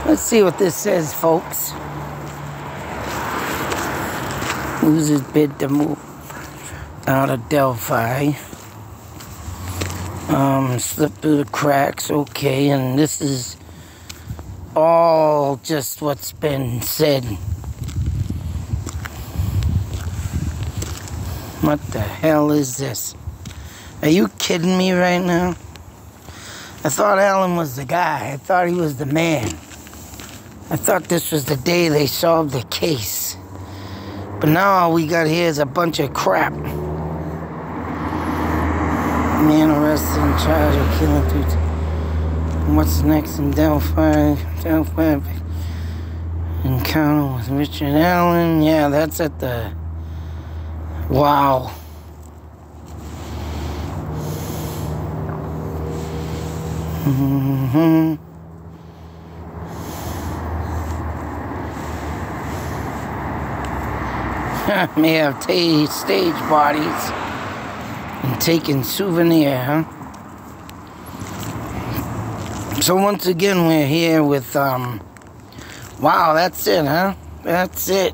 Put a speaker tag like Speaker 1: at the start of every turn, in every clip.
Speaker 1: Let's see what this says, folks. Loses bid to move out of Delphi. Slip through the cracks, okay, and this is all just what's been said. What the hell is this? Are you kidding me right now? I thought Alan was the guy. I thought he was the man. I thought this was the day they solved the case. But now all we got here is a bunch of crap. Man arrested in charge of killing dudes. What's next in Delphi? Delphi encounter with Richard Allen. Yeah, that's at the... Wow. May have stage bodies and taken souvenir, huh? So once again, we're here with, wow, that's it, huh? That's it.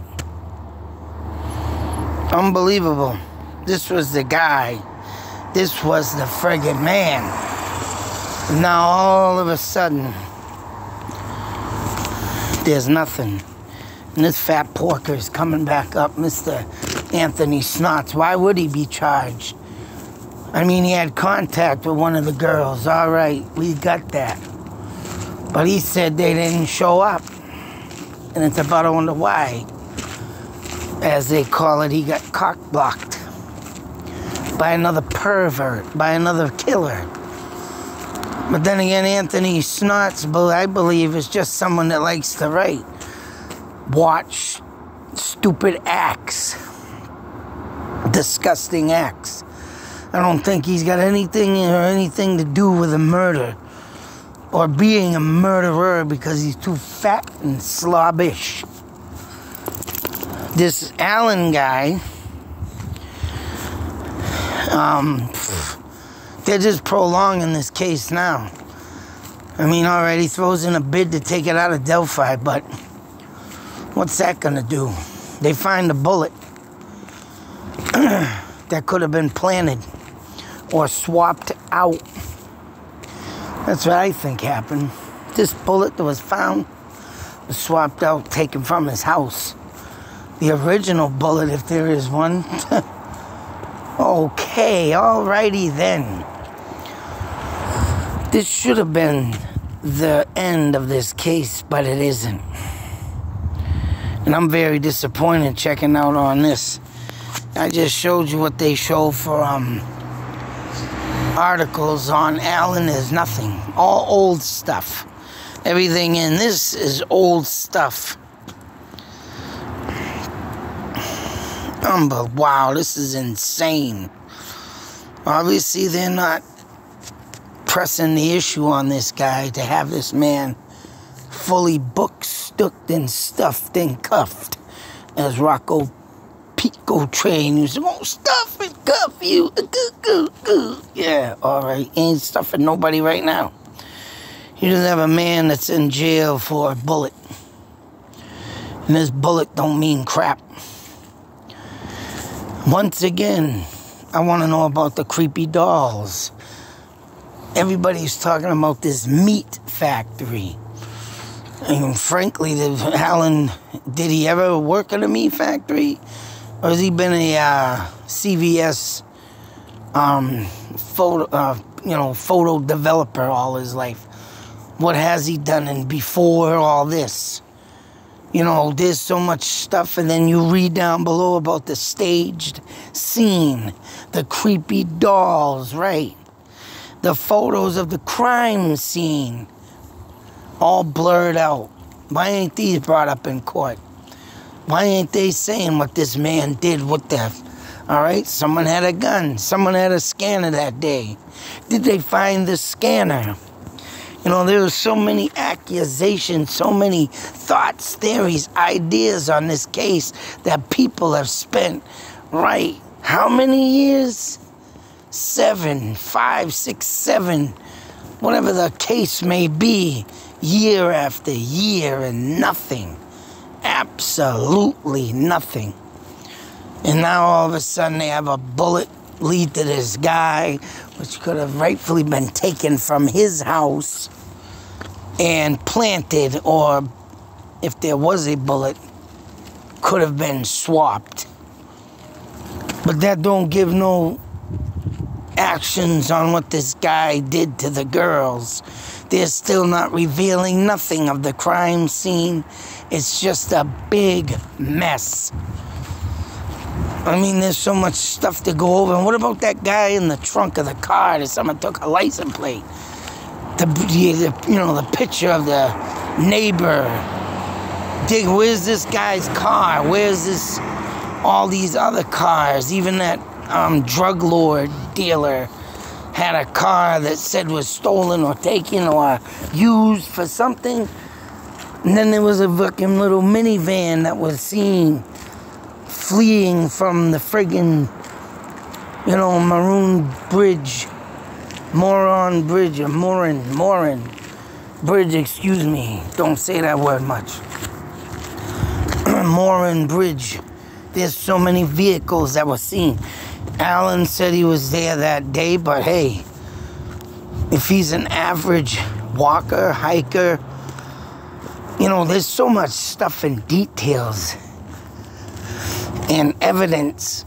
Speaker 1: Unbelievable. This was the guy. This was the friggin' man. Now all of a sudden, there's nothing. And this fat porker is coming back up, Mr. Anthony-SNOTS. Why would he be charged? I mean, he had contact with one of the girls. All right, we got that. But he said they didn't show up. And it's about to wonder why. As they call it, he got cock-blocked by another pervert, by another killer. But then again, Anthony-SNOTS, I believe, is just someone that likes to write. Watch stupid acts. Disgusting acts. I don't think he's got anything to do with a murder. Or being a murderer because he's too fat and slobbish. This Allen guy, they're just prolonging this case now. I mean, alright, he throws in a bid to take it out of Delphi, but what's that gonna do? They find a bullet that could have been planted or swapped out. That's what I think happened. This bullet that was found was swapped out, taken from his house. The original bullet, if there is one. Okay, alrighty then. This should have been the end of this case, but it isn't. And I'm very disappointed checking out on this. I just showed you what they show for articles on Allen is nothing. All old stuff. Everything in this is old stuff. Wow, this is insane. Obviously, they're not pressing the issue on this guy to have this man fully booked, stuck, and stuffed and cuffed. As Rocco Pico Train used to go, stuff and cuff you. Yeah, alright. Ain't stuffing nobody right now. He doesn't have a man that's in jail for a bullet. And this bullet don't mean crap. Once again, I want to know about the creepy dolls. Everybody's talking about this meat factory. And frankly, Alan, did he ever work at a meat factory? Or has he been a CVS photo developer all his life? What has he done before all this? You know, there's so much stuff, and then you read down below about the staged scene, the creepy dolls, right? The photos of the crime scene, all blurred out. Why ain't these brought up in court? Why ain't they saying what this man did? What the... All right, someone had a gun. Someone had a scanner that day. Did they find the scanner? You know, there were so many accusations, so many thoughts, theories, ideas on this case that people have spent, right, how many years? 7, 5, 6, 7 whatever the case may be, year after year, and nothing. Absolutely nothing. And now all of a sudden they have a bullet lead to this guy, which could have rightfully been taken from his house and planted, or if there was a bullet, could have been swapped. But that don't give no actions on what this guy did to the girls. They're still not revealing nothing of the crime scene. It's just a big mess. I mean, there's so much stuff to go over. And what about that guy in the trunk of the car that someone took a license plate? The picture of the neighbor. Where's this guy's car? Where's this? All these other cars. Even that drug lord dealer had a car that said was stolen or taken or used for something. And then there was a fucking little minivan that was seen fleeing from the friggin', Morin Bridge, excuse me. Don't say that word much. Morin Bridge. There's so many vehicles that were seen. Alan said he was there that day, but hey, if he's an average walker, hiker, there's so much stuff and details and evidence,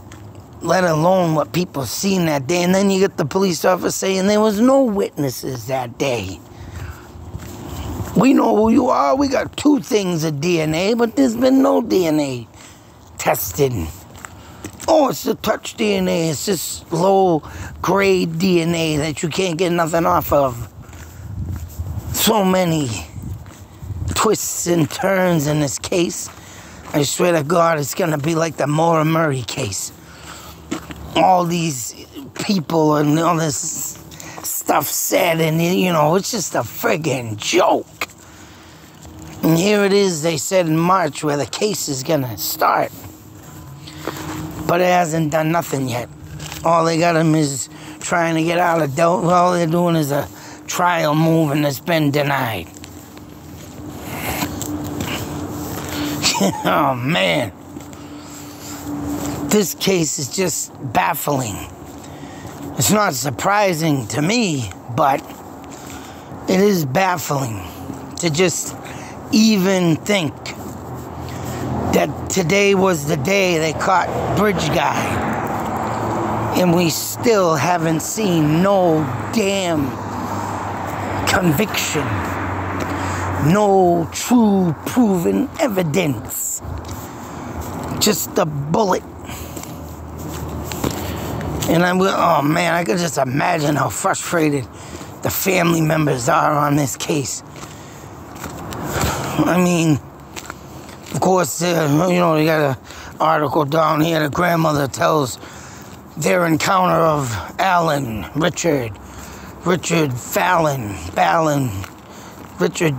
Speaker 1: let alone what people seen that day. And then you get the police officer saying there was no witnesses that day. We know who you are. We got 2 things of DNA, but there's been no DNA tested. Oh, it's the touch DNA. It's this low-grade DNA that you can't get nothing off of. So many twists and turns in this case. I swear to God, it's going to be like the Maura Murray case. All these people and all this stuff said, and, it's just a friggin' joke. And here it is, they said in March, where the case is going to start. But it hasn't done nothing yet. All they got him is trying to get out of Delphi. All they're doing is a trial move, and it's been denied. Oh, man. This case is just baffling. It's not surprising to me, but it is baffling to just even think that today was the day they caught Bridge Guy, and we still haven't seen no damn conviction, no true proven evidence, just a bullet. And oh man, I could just imagine how frustrated the family members are on this case. I mean, of course, you got an article down here. The grandmother tells their encounter of Alan, Richard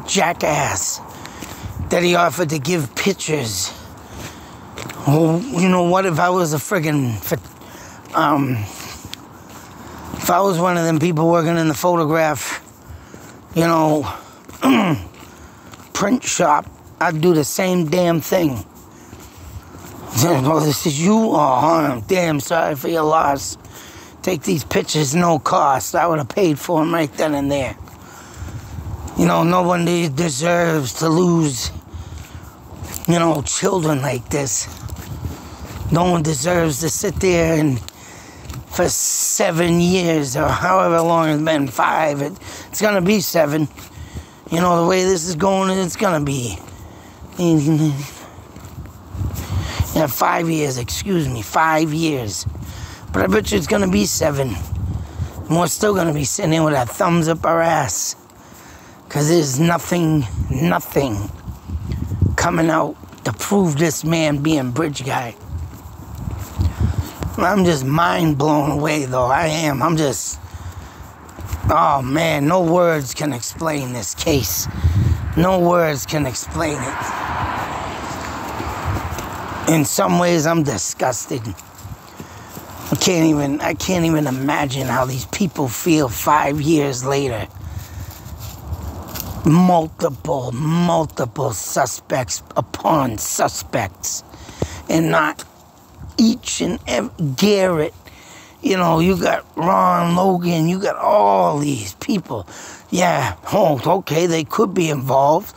Speaker 1: Jackass, that he offered to give pictures. Well, what if I was a friggin', if I was one of them people working in the photograph, print shop, I'd do the same damn thing. Oh, this is you? Oh, I'm damn sorry for your loss. Take these pictures, no cost. I would have paid for them right then and there. Nobody deserves to lose, children like this. No one deserves to sit there and for 7 years or however long it's been, 5. It's going to be 7. The way this is going, it's going to be 5 years, 5 years. But I bet you it's going to be 7. And we're still going to be sitting here with our thumbs up our ass. Because there's nothing coming out to prove this man being Bridge Guy. I'm just mind blown away, though. I am. I'm just... Oh, man. No words can explain this case. No words can explain it. In some ways, I'm disgusted. I can't even imagine how these people feel 5 years later. multiple suspects upon suspects, and not each and every Garrett. You know, you got Ron Logan, you got all these people. Yeah, oh, okay, they could be involved,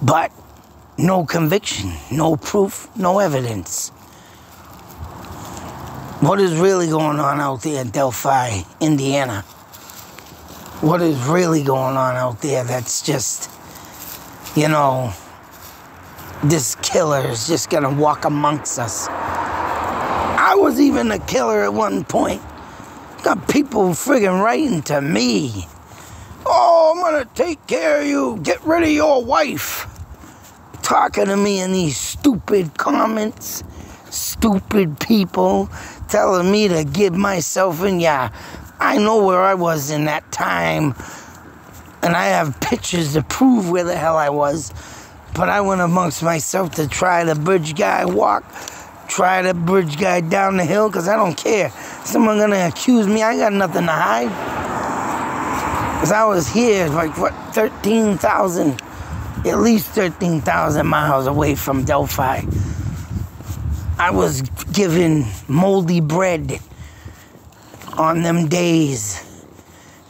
Speaker 1: but no conviction, no proof, no evidence. What is really going on out there in Delphi, Indiana? What is really going on out there that's just, you know, this killer is just gonna walk amongst us? I was even a killer at one point. Got people friggin' writing to me. Oh, I'm gonna take care of you. Get rid of your wife. Talking to me in these stupid comments. Stupid people telling me to give myself in. Yeah, I know where I was in that time. And I have pictures to prove where the hell I was. But I went amongst myself to try the bridge guy walk. Try the bridge guy down the hill, because I don't care. Someone gonna accuse me, I got nothing to hide. Because I was here, like, what, 13,000, at least 13,000 miles away from Delphi. I was given moldy bread on them days.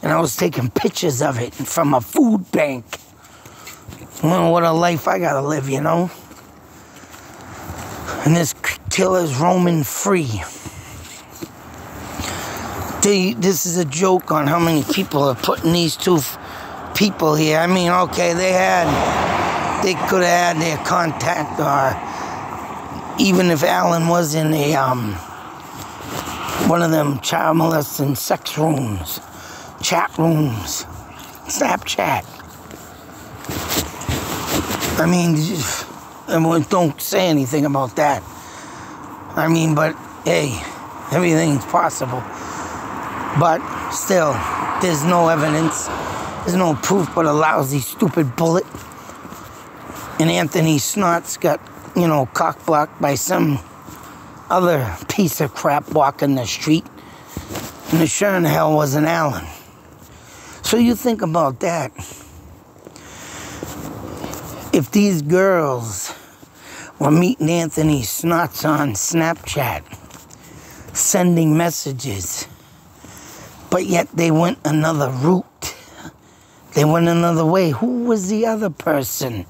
Speaker 1: And I was taking pictures of it from a food bank. Well, what a life I gotta live, you know? And this killer's roaming free. This is a joke on how many people are putting these two people here. I mean, okay, they could have had their contact, or even if Alan was in a one of them child molesting sex rooms, chat rooms, Snapchat. I mean, don't say anything about that. I mean, but hey, everything's possible. But still, there's no evidence. There's no proof but a lousy, stupid bullet. And Anthony-SNOTS got, you know, cock-blocked by some other piece of crap walking the street. And it sure in hell wasn't Alan. So you think about that. If these girls were meeting Anthony-SNOTS on Snapchat, sending messages, but yet they went another route. They went another way. Who was the other person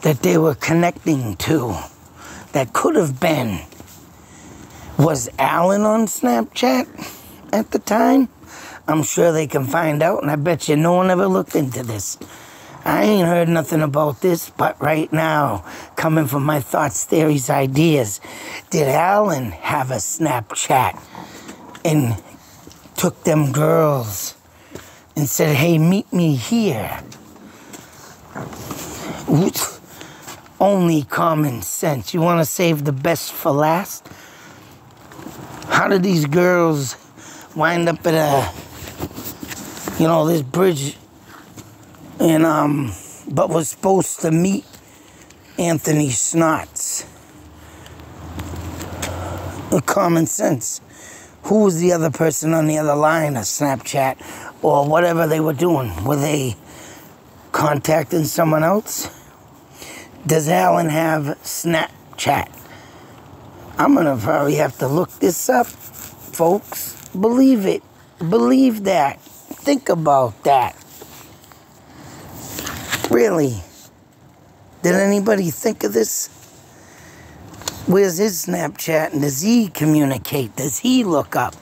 Speaker 1: that they were connecting to that could have been? Was Alan on Snapchat at the time? I'm sure they can find out, and I bet you no one ever looked into this. I ain't heard nothing about this, but right now, coming from my thoughts, theories, ideas, did Alan have a Snapchat and took them girls and said, hey, meet me here? Only common sense. You want to save the best for last? How did these girls wind up at a, you know, this bridge, and but was supposed to meet Anthony-SNOTS? Common sense. Who was the other person on the other line of Snapchat or whatever they were doing? Were they contacting someone else? Does Alan have Snapchat? I'm going to probably have to look this up, folks. Believe it. Believe that. Think about that. Really? Did anybody think of this? Where's his Snapchat, and does he communicate? Does he look up?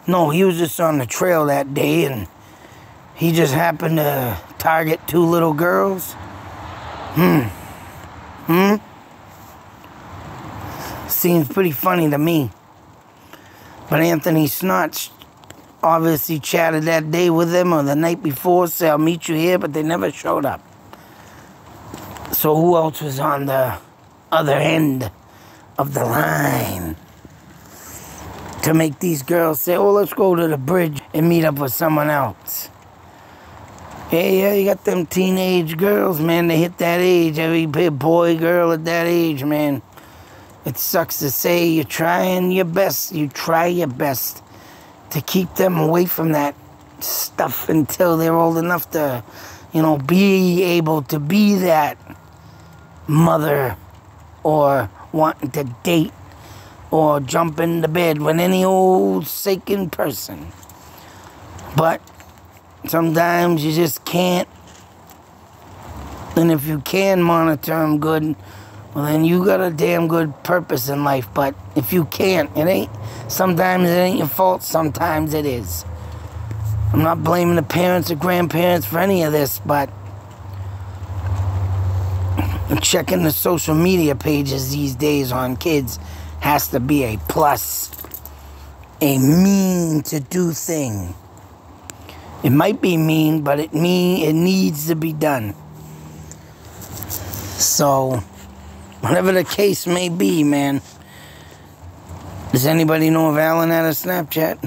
Speaker 1: No, he was just on the trail that day, and he just happened to target two little girls? Seems pretty funny to me. But Anthony-SNOTS obviously chatted that day with them or the night before, said, I'll meet you here, but they never showed up. So who else was on the other end of the line to make these girls say, oh, let's go to the bridge and meet up with someone else? Yeah, you got them teenage girls, man. They hit that age. Every boy, girl at that age, man. It sucks to say, you're trying your best. You try your best to keep them away from that stuff until they're old enough to, you know, be able to be that mother or wanting to date or jump into bed with any old sickened person. But sometimes you just can't. And if you can monitor them good, well, then you got a damn good purpose in life. But if you can't, sometimes it ain't your fault, sometimes it is. I'm not blaming the parents or grandparents for any of this, but checking the social media pages these days on kids has to be a plus, a mean to do thing. It might be mean, but it needs to be done. So, whatever the case may be, man. Does anybody know if Alan had a Snapchat?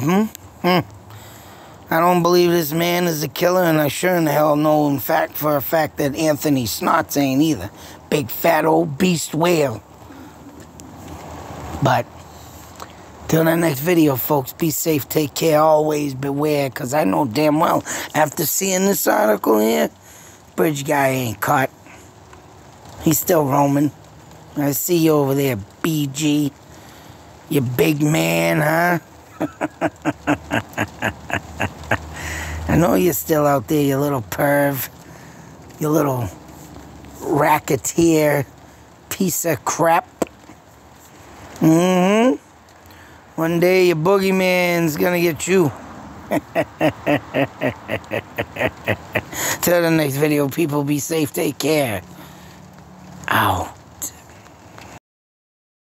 Speaker 1: I don't believe this man is a killer, and I sure in the hell know for a fact that Anthony-SNOTS ain't either. Big fat old beast whale. But till the next video, folks, be safe, take care, always beware, because I know damn well after seeing this article here, bridge guy ain't caught. He's still roaming. I see you over there, BG. You big man, huh? I know you're still out there, you little perv. You little racketeer piece of crap. One day your boogeyman's gonna get you. Till the next video, people, be safe, take care. Ow.